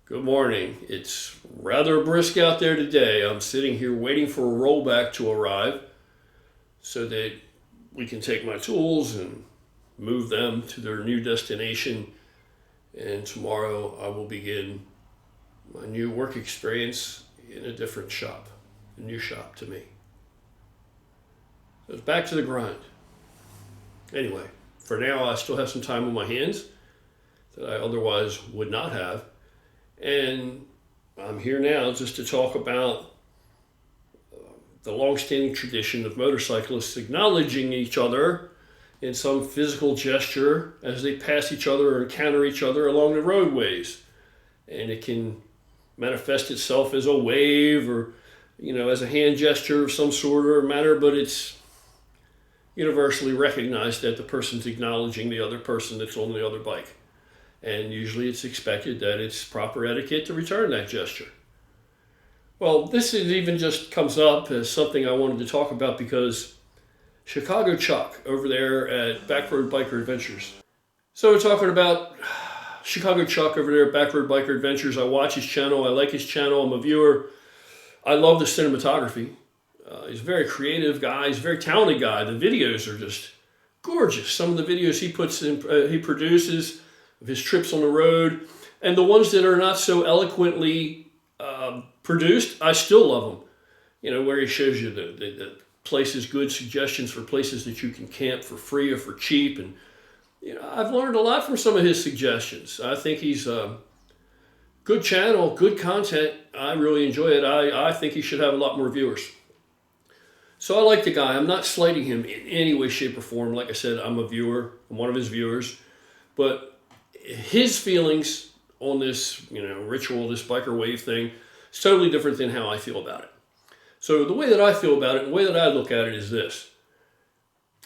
Good morning. It's rather brisk out there today. I'm sitting here waiting for a rollback to arrive so that we can take my tools and move them to their new destination. And tomorrow I will begin my new work experience in a different shop, a new shop to me. So it's back to the grind. Anyway, for now I still have some time on my hands that I otherwise would not have. And I'm here now just to talk about the long-standing tradition of motorcyclists acknowledging each other in some physical gesture as they pass each other or encounter each other along the roadways. And it can manifest itself as a wave or, as a hand gesture of some sort or matter, but it's universally recognized that the person's acknowledging the other person that's on the other bike. And usually it's expected that it's proper etiquette to return that gesture. Well, this is even just comes up as something I wanted to talk about because Chicago Chuck over there at Backroad Biker Adventures. So we're talking about Chicago Chuck over there at Backroad Biker Adventures. I watch his channel. I like his channel. I'm a viewer. I love the cinematography. He's a very creative guy. He's a very talented guy. The videos are just gorgeous. Some of the videos he produces of his trips on the road, and the ones that are not so eloquently produced, I still love them. Where he shows you the places, good suggestions for places that you can camp for free or for cheap, and I've learned a lot from some of his suggestions. I think he's a good channel, good content. I really enjoy it. I think he should have a lot more viewers. So I like the guy. I'm not slighting him in any way, shape, or form. Like I said, I'm a viewer. I'm one of his viewers, but his feelings on this, ritual, this biker wave thing, is totally different than how I feel about it. So the way that I feel about it, and the way that I look at it is this.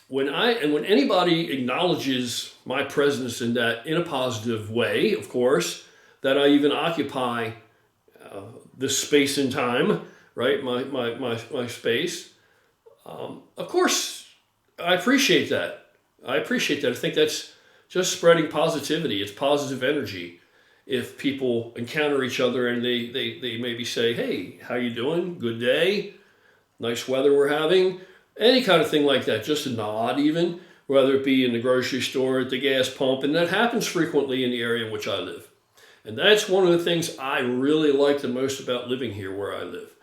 When anybody acknowledges my presence in a positive way, of course, that I even occupy this space and time, right? My space. Of course, I appreciate that. I think that's just spreading positivity. It's positive energy. If people encounter each other and they maybe say, hey, how you doing? Good day. Nice weather we're having. Any kind of thing like that. Just a nod even, whether it be in the grocery store, at the gas pump. And that happens frequently in the area in which I live. And that's one of the things I really like the most about living here where I live.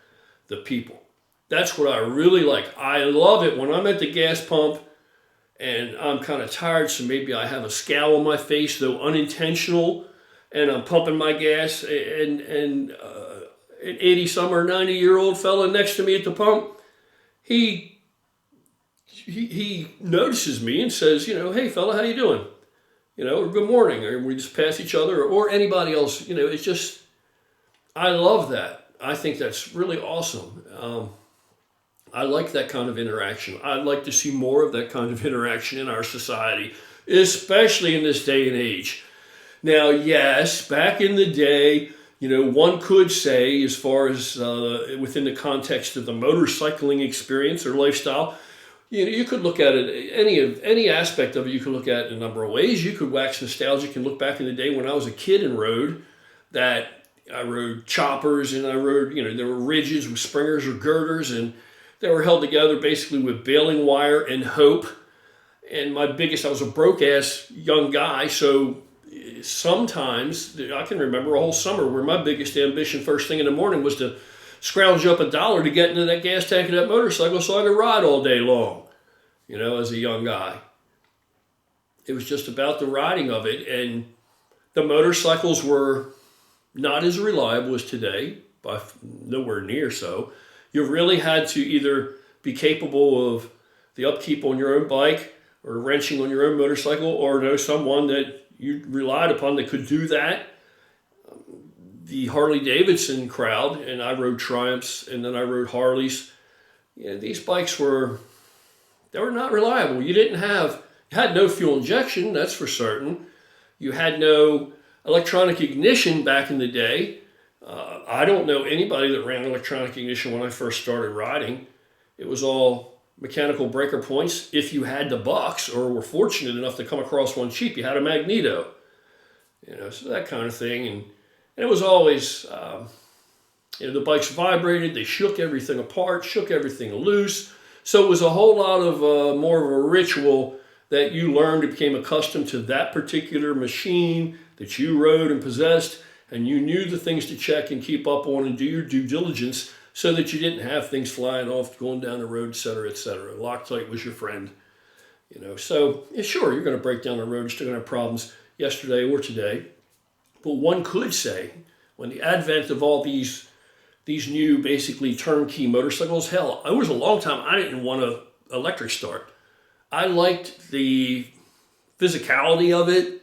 The people. That's what I really like. I love it when I'm at the gas pump and I'm kind of tired, so maybe I have a scowl on my face, though unintentional, and I'm pumping my gas, and an 80-some or 90-year-old fella next to me at the pump, he notices me and says, hey fella, how you doing? Or good morning, or we just pass each other, or anybody else. It's just, I love that. I think that's really awesome. I like that kind of interaction. I'd like to see more of that kind of interaction in our society, especially in this day and age. Now, yes, back in the day, one could say, as far as within the context of the motorcycling experience or lifestyle, you could look at it, any aspect of it, you could look at it in a number of ways. You could wax nostalgic and look back in the day when I was a kid and rode that. I rode choppers and I rode, there were ridges with springers or girders, and they were held together basically with baling wire and hope. And I was a broke-ass young guy, so sometimes, I can remember a whole summer where my biggest ambition first thing in the morning was to scrounge up $1 to get into that gas tank of that motorcycle so I could ride all day long, as a young guy. It was just about the riding of it, and the motorcycles were not as reliable as today, by nowhere near so. You really had to either be capable of the upkeep on your own bike or wrenching on your own motorcycle, or know someone that you relied upon that could do that. The Harley Davidson crowd, and I rode Triumphs and then I rode Harleys. These bikes were not reliable. You had no fuel injection, that's for certain. You had no electronic ignition back in the day. I don't know anybody that ran electronic ignition when I first started riding. It was all mechanical breaker points. If you had the bucks or were fortunate enough to come across one cheap, you had a magneto. So that kind of thing. And And it was always, the bikes vibrated, they shook everything apart, shook everything loose. So it was a whole lot of more of a ritual that you learned and became accustomed to that particular machine that you rode and possessed, and you knew the things to check and keep up on and do your due diligence so that you didn't have things flying off, going down the road, et cetera, et cetera. Loctite was your friend. So yeah, sure, you're going to break down the road, you're still going to have problems yesterday or today. But one could say, when the advent of all these new basically turnkey motorcycles, hell, it was a long time I didn't want an electric start. I liked the physicality of it,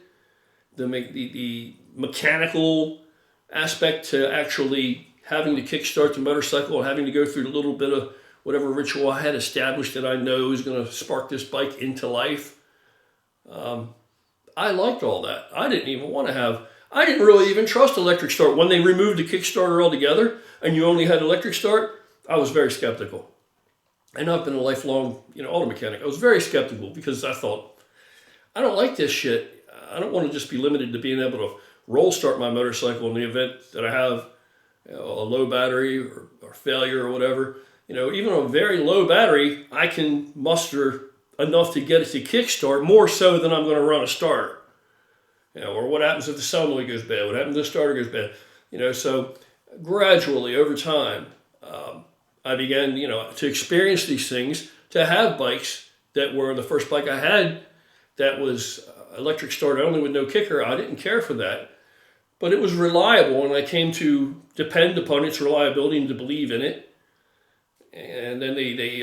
the mechanical aspect to actually having to kickstart the motorcycle and having to go through a little bit of whatever ritual I had established that I know is going to spark this bike into life. I liked all that. I didn't really even trust electric start. When they removed the Kickstarter altogether and you only had electric start, I was very skeptical. And I've been a lifelong, auto mechanic. I was very skeptical because I thought, I don't like this shit. I don't want to just be limited to being able to roll start my motorcycle in the event that I have a low battery or failure or whatever. Even on a very low battery, I can muster enough to get it to kickstart, more so than I'm going to run a starter. Or what happens if the solenoid goes bad? What happens if the starter goes bad? So gradually over time, I began, to experience these things, to have bikes that were the first bike I had that was electric start only with no kicker. I didn't care for that, but it was reliable, and I came to depend upon its reliability and to believe in it. And then they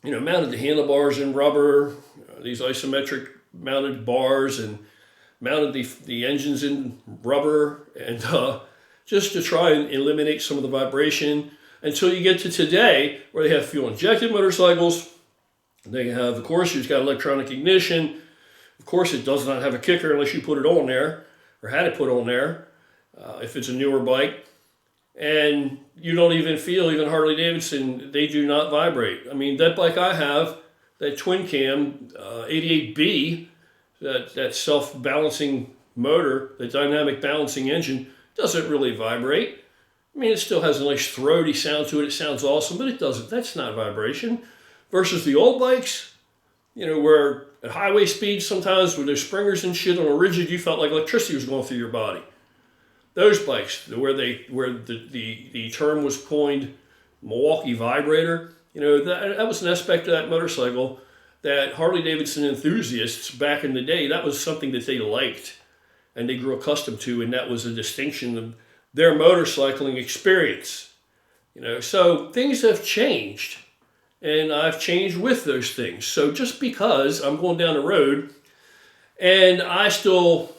mounted the handlebars in rubber, these isometric mounted bars, and mounted the engines in rubber, and just to try and eliminate some of the vibration until you get to today where they have fuel injected motorcycles. They have, of course, it's got electronic ignition. Of course, it does not have a kicker unless you put it on there or had it put on there if it's a newer bike. And you don't even feel, even Harley Davidson, they do not vibrate. I mean, that bike I have, that twin cam 88B, that self-balancing motor, the dynamic balancing engine, doesn't really vibrate. I mean, it still has a nice throaty sound to it. It sounds awesome, but it doesn't. That's not vibration. Versus the old bikes, where at highway speeds sometimes with those springers and shit on a rigid, you felt like electricity was going through your body. Those bikes, where the term was coined Milwaukee vibrator, that was an aspect of that motorcycle that Harley Davidson enthusiasts back in the day, that was something that they liked and they grew accustomed to, and that was a distinction of their motorcycling experience. So things have changed, and I've changed with those things. So just because I'm going down the road and I still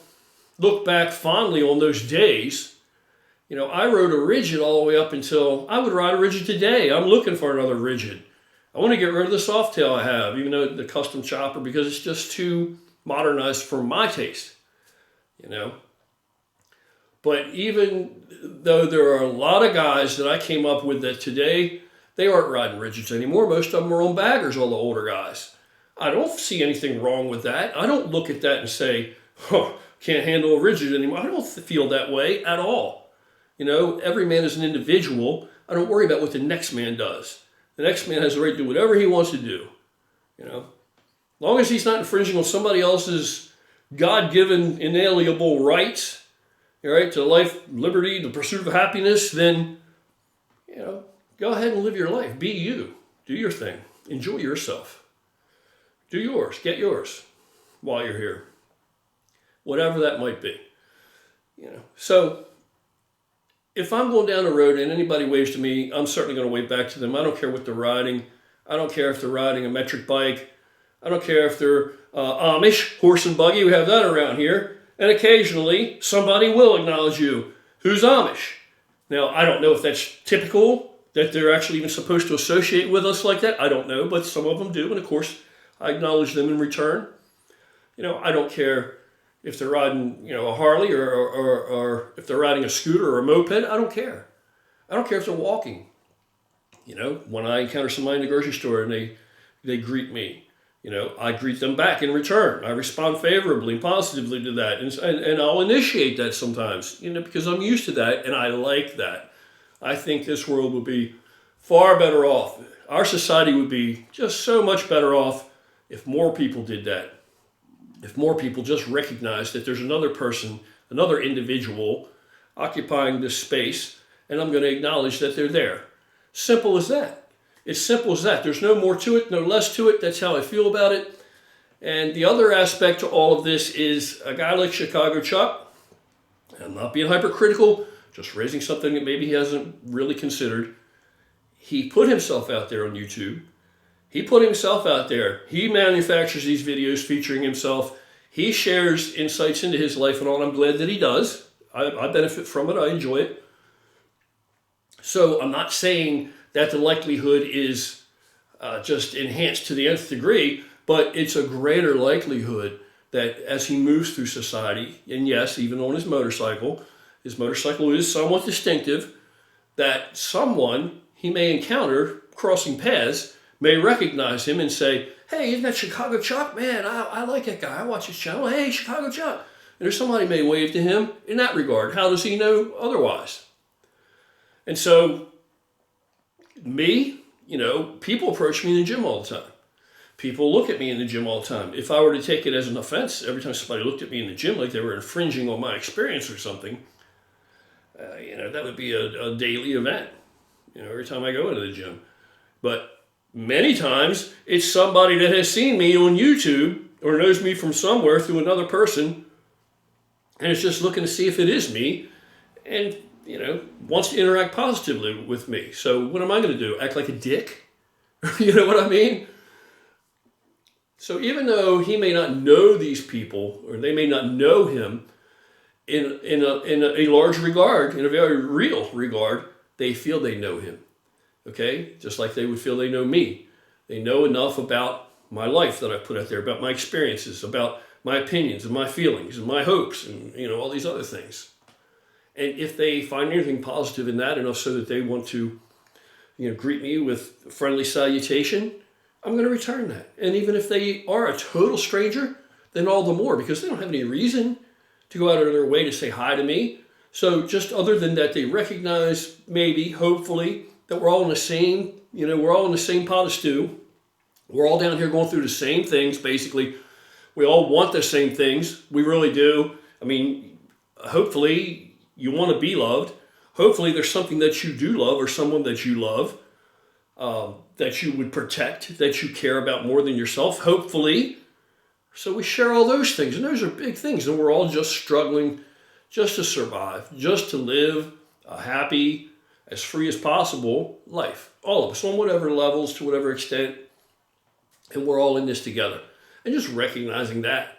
look back fondly on those days, I rode a rigid all the way up until I would ride a rigid today. I'm looking for another rigid. I want to get rid of the Softail I have, even though the custom chopper, because it's just too modernized for my taste, But even though there are a lot of guys that I came up with that today, they aren't riding rigids anymore. Most of them are on baggers, all the older guys. I don't see anything wrong with that. I don't look at that and say, can't handle a rigid anymore. I don't feel that way at all. Every man is an individual. I don't worry about what the next man does. The next man has the right to do whatever he wants to do. As long as he's not infringing on somebody else's God-given inalienable rights, right, to life, liberty, the pursuit of happiness, then, go ahead and live your life. Be you. Do your thing. Enjoy yourself. Do yours. Get yours while you're here. Whatever that might be. So if I'm going down the road and anybody waves to me, I'm certainly going to wave back to them. I don't care what they're riding. I don't care if they're riding a metric bike. I don't care if they're Amish, horse and buggy. We have that around here. And occasionally, somebody will acknowledge you who's Amish. Now, I don't know if that's typical, that they're actually even supposed to associate with us like that. I don't know, but some of them do. And of course, I acknowledge them in return. I don't care if they're riding, a Harley or if they're riding a scooter or a moped. I don't care. I don't care if they're walking. When I encounter somebody in the grocery store and they greet me, I greet them back in return. I respond favorably, positively to that. And I'll initiate that sometimes, because I'm used to that and I like that. I think this world would be far better off. Our society would be just so much better off if more people did that. If more people just recognized that there's another person, another individual occupying this space, and I'm going to acknowledge that they're there. Simple as that. It's simple as that. There's no more to it, no less to it. That's how I feel about it. And the other aspect to all of this is a guy like Chicago Chuck. I'm not being hypercritical, just raising something that maybe he hasn't really considered. He put himself out there on YouTube. He put himself out there. He manufactures these videos featuring himself. He shares insights into his life and all. I'm glad that he does. I benefit from it. I enjoy it. So I'm not saying that the likelihood is just enhanced to the nth degree, but it's a greater likelihood that as he moves through society, and yes, even on his motorcycle is somewhat distinctive, that someone he may encounter crossing paths may recognize him and say, hey, isn't that Chicago Chuck? Man, I like that guy. I watch his channel. Hey, Chicago Chuck. And there's somebody may wave to him in that regard. How does he know otherwise? And so, me, people approach me in the gym all the time. People look at me in the gym all the time. If I were to take it as an offense, every time somebody looked at me in the gym like they were infringing on my experience or something, that would be a daily event, every time I go into the gym. But many times, it's somebody that has seen me on YouTube or knows me from somewhere through another person, and is just looking to see if it is me, and, wants to interact positively with me. So what am I going to do? Act like a dick? You know what I mean? So even though he may not know these people, or they may not know him in a large regard, in a very real regard, they feel they know him. Okay? Just like they would feel they know me. They know enough about my life that I put out there, about my experiences, about my opinions and my feelings and my hopes and, all these other things. And if they find anything positive in that enough so that they want to, greet me with a friendly salutation, I'm going to return that. And even if they are a total stranger, then all the more, because they don't have any reason to go out of their way to say hi to me. So just other than that, they recognize, maybe, hopefully, that we're all in the same, we're all in the same pot of stew. We're all down here going through the same things, basically. We all want the same things. We really do. I mean, hopefully you want to be loved. Hopefully there's something that you do love or someone that you love that you would protect, that you care about more than yourself, hopefully. So we share all those things, and those are big things. And we're all just struggling just to survive, just to live a happy, as free as possible life. All of us, on whatever levels, to whatever extent. And we're all in this together. And just recognizing that,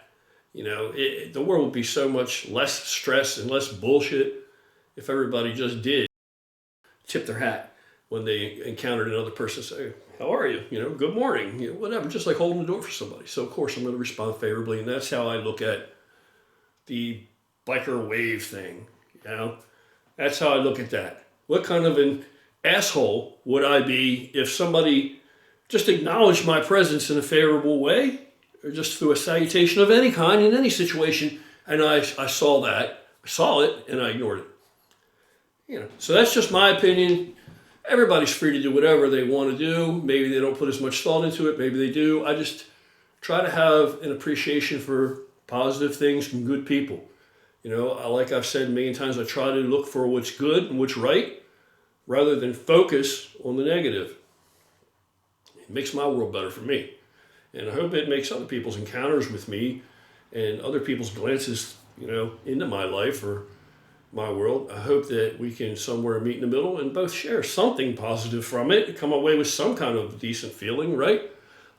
the world would be so much less stress and less bullshit if everybody just did tip their hat when they encountered another person, say, how are you? Good morning, whatever, just like holding the door for somebody. So of course I'm going to respond favorably, and that's how I look at the biker wave thing, That's how I look at that. What kind of an asshole would I be if somebody just acknowledged my presence in a favorable way, or just through a salutation of any kind in any situation, and I saw it, and I ignored it. So that's just my opinion. Everybody's free to do whatever they want to do. Maybe they don't put as much thought into it. Maybe they do. I just try to have an appreciation for positive things from good people. Like I've said a million times, I try to look for what's good and what's right rather than focus on the negative. It makes my world better for me. And I hope it makes other people's encounters with me and other people's glances, into my life or my world. I hope that we can somewhere meet in the middle and both share something positive from it, come away with some kind of decent feeling, right?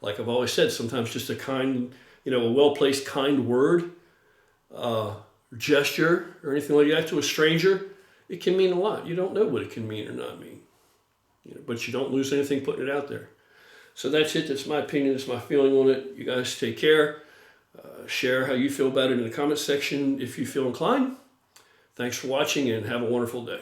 Like I've always said, sometimes just a kind, a well-placed kind word, gesture, or anything like that to a stranger, it can mean a lot. You don't know what it can mean or not mean, but you don't lose anything putting it out there. So that's it. That's my opinion. That's my feeling on it. You guys take care. Share how you feel about it in the comment section if you feel inclined. Thanks for watching, and have a wonderful day.